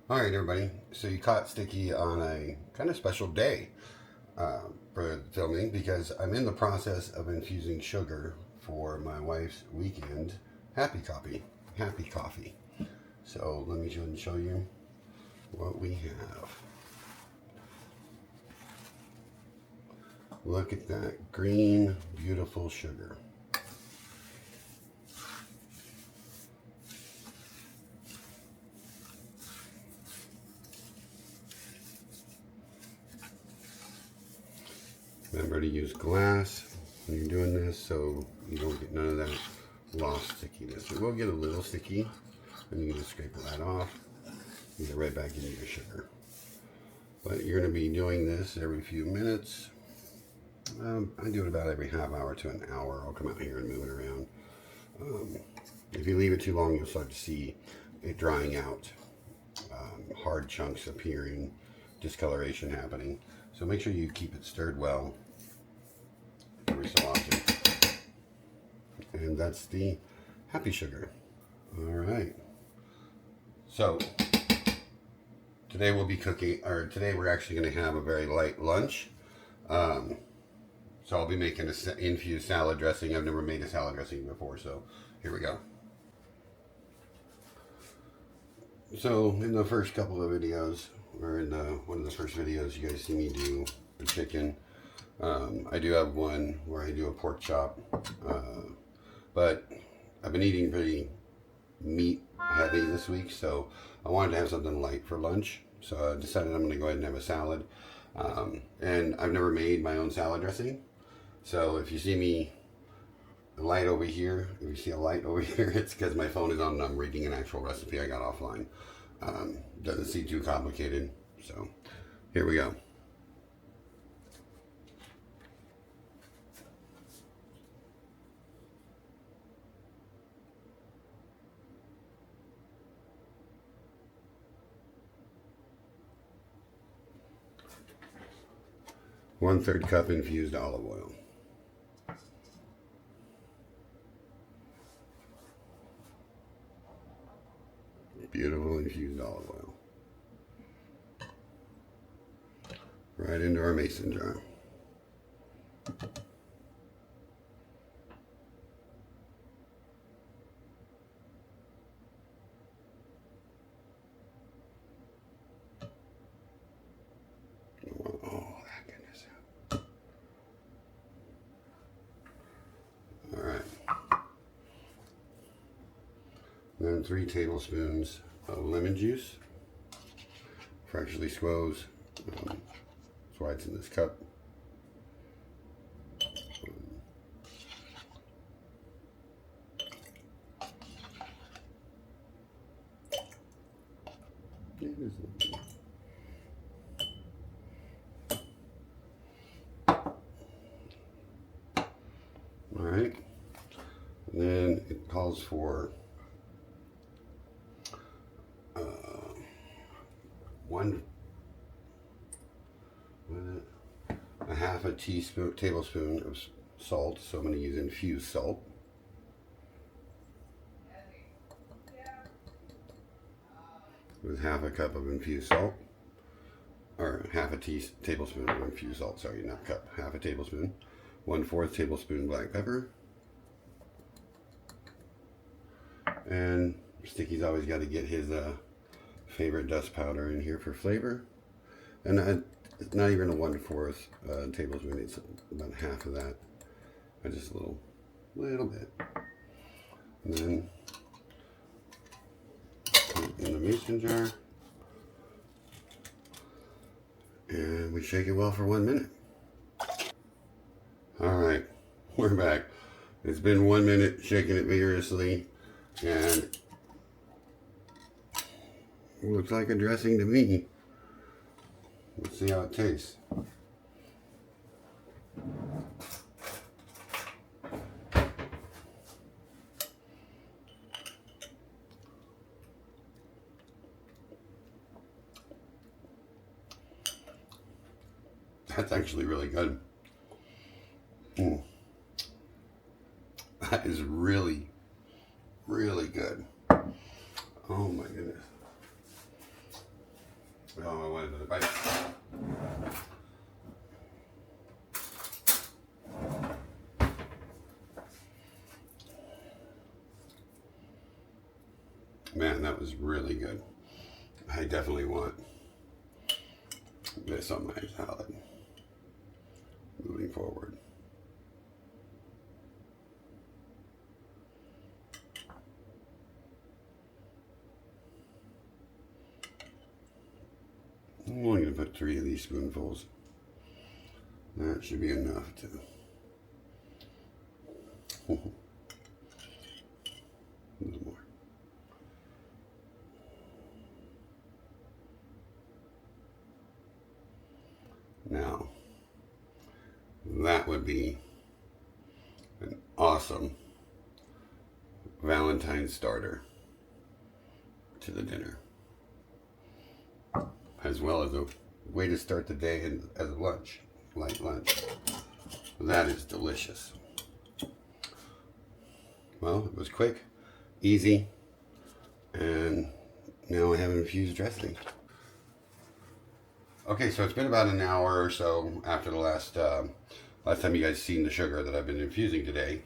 All right, everybody. So you caught Sticky on a kind of special day for filming because I'm in the process of infusing sugar for my wife's weekend happy coffee. Happy coffee. So let me show you what we have. Look at that green, beautiful sugar. Remember to use glass when you're doing this so you don't get none of that lost stickiness. It will get a little sticky, and you can just scrape that off and get right back into your sugar. But you're going to be doing this every few minutes. I do it about every half hour to an hour. I'll come out here and move it around. If you leave it too long, you'll start to see it drying out, hard chunks appearing, discoloration happening. So make sure you keep it stirred well every so often. And that's the happy sugar. All right. So today we'll be cooking, or today we're actually going to have a very light lunch. So I'll be making an infused salad dressing. I've never made a salad dressing before, so here we go. So in the first couple of videos, or in one of the first videos you guys see me do the chicken, I do have one where I do a pork chop, but I've been eating pretty meat heavy this week, so I wanted to have something light for lunch. So I decided I'm going to go ahead and have a salad. And I've never made my own salad dressing. So if you see me light over here, if you see a light over here, it's because my phone is on and I'm reading an actual recipe I got offline. Doesn't seem too complicated. So here we go. One-third cup infused olive oil. Beautiful infused olive oil. Right into our mason jar. Oh, that goodness. All right. Then 3 tablespoons of lemon juice, freshly squeezed. That's why it's in this cup. All right. And then it calls for a half a tablespoon of salt. So I'm going to use infused salt. With half a cup of infused salt, or half a tablespoon of infused salt. Sorry, not cup. Half a tablespoon. 1/4 tablespoon black pepper. And Sticky's always got to get his favorite dust powder in here for flavor. And it's not even a 1/4 tablespoon. It's about half of that. Just a little bit. And then put it in the mason jar. And we shake it well for 1 minute. All right, we're back. It's been 1 minute, shaking it vigorously, and it looks like a dressing to me. Let's see how it tastes. That's actually really good. That is really, really good. Oh my goodness. Oh, I wanted another bite. Man, that was really good. I definitely want this on my salad moving forward. I'm only going to put 3 of these spoonfuls. That should be enough to... A little more. Now, that would be an awesome Valentine's starter to the dinner, as well as a way to start the day as a lunch, light lunch. That is delicious. Well, it was quick, easy, and now I have an infused dressing. Okay, so it's been about an hour or so after the last time you guys seen the sugar that I've been infusing today.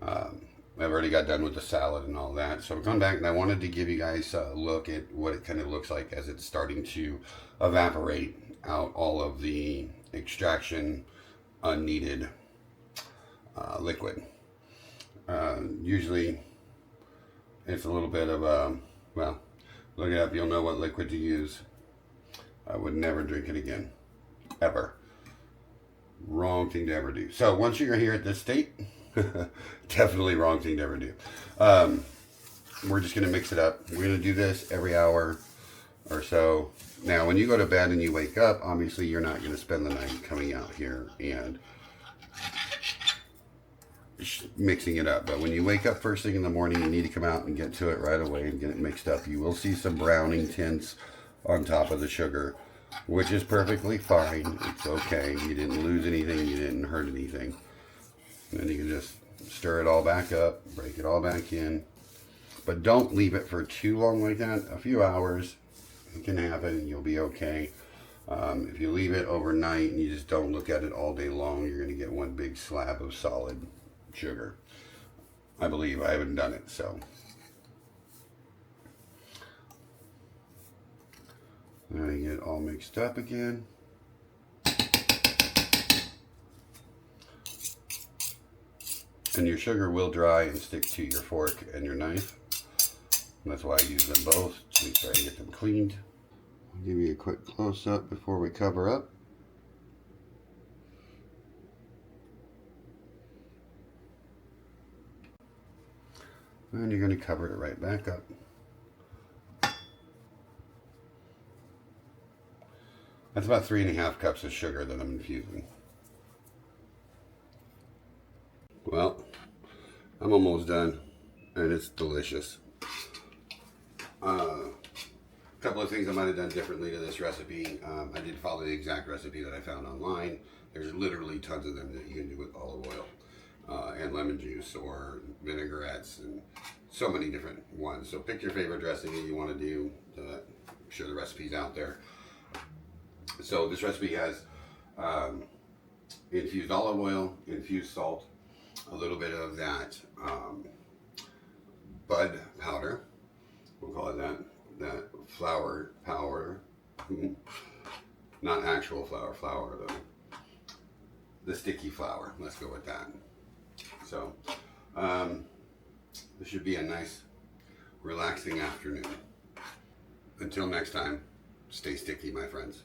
I've already got done with the salad and all that. So I've come back and I wanted to give you guys a look at what it kind of looks like as it's starting to evaporate out all of the extraction unneeded liquid. Usually it's a little bit of a, well, look it up, you'll know what liquid to use. I would never drink it again, ever. Wrong thing to ever do. So once you're here at this state, definitely wrong thing to ever do. We're just going to mix it up. We're going to do this every hour or so. Now, when you go to bed and you wake up, obviously you're not going to spend the night coming out here and mixing it up. But when you wake up first thing in the morning, you need to come out and get to it right away and get it mixed up. You will see some browning tints on top of the sugar, which is perfectly fine. It's okay. You didn't lose anything. You didn't hurt anything. And then you can just stir it all back up, break it all back in. But don't leave it for too long like that. A few hours, it can happen and you'll be okay. If you leave it overnight and you just don't look at it all day long, you're going to get one big slab of solid sugar. I believe. I haven't done it, so. Now you get it all mixed up again. And your sugar will dry and stick to your fork and your knife. And that's why I use them both, to make sure I get them cleaned. I'll give you a quick close-up before we cover up. And you're going to cover it right back up. That's about 3.5 cups of sugar that I'm infusing. Well, I'm almost done, and it's delicious. A couple of things I might have done differently to this recipe. I did follow the exact recipe that I found online. There's literally tons of them that you can do with olive oil and lemon juice or vinaigrettes and so many different ones. So pick your favorite dressing that you want to do. I'm sure the recipe's out there. So this recipe has infused olive oil, infused salt, a little bit of that bud powder, we'll call it that flour powder, not actual flour, the sticky flour, let's go with that. So this should be a nice relaxing afternoon. Until next time, stay sticky, my friends.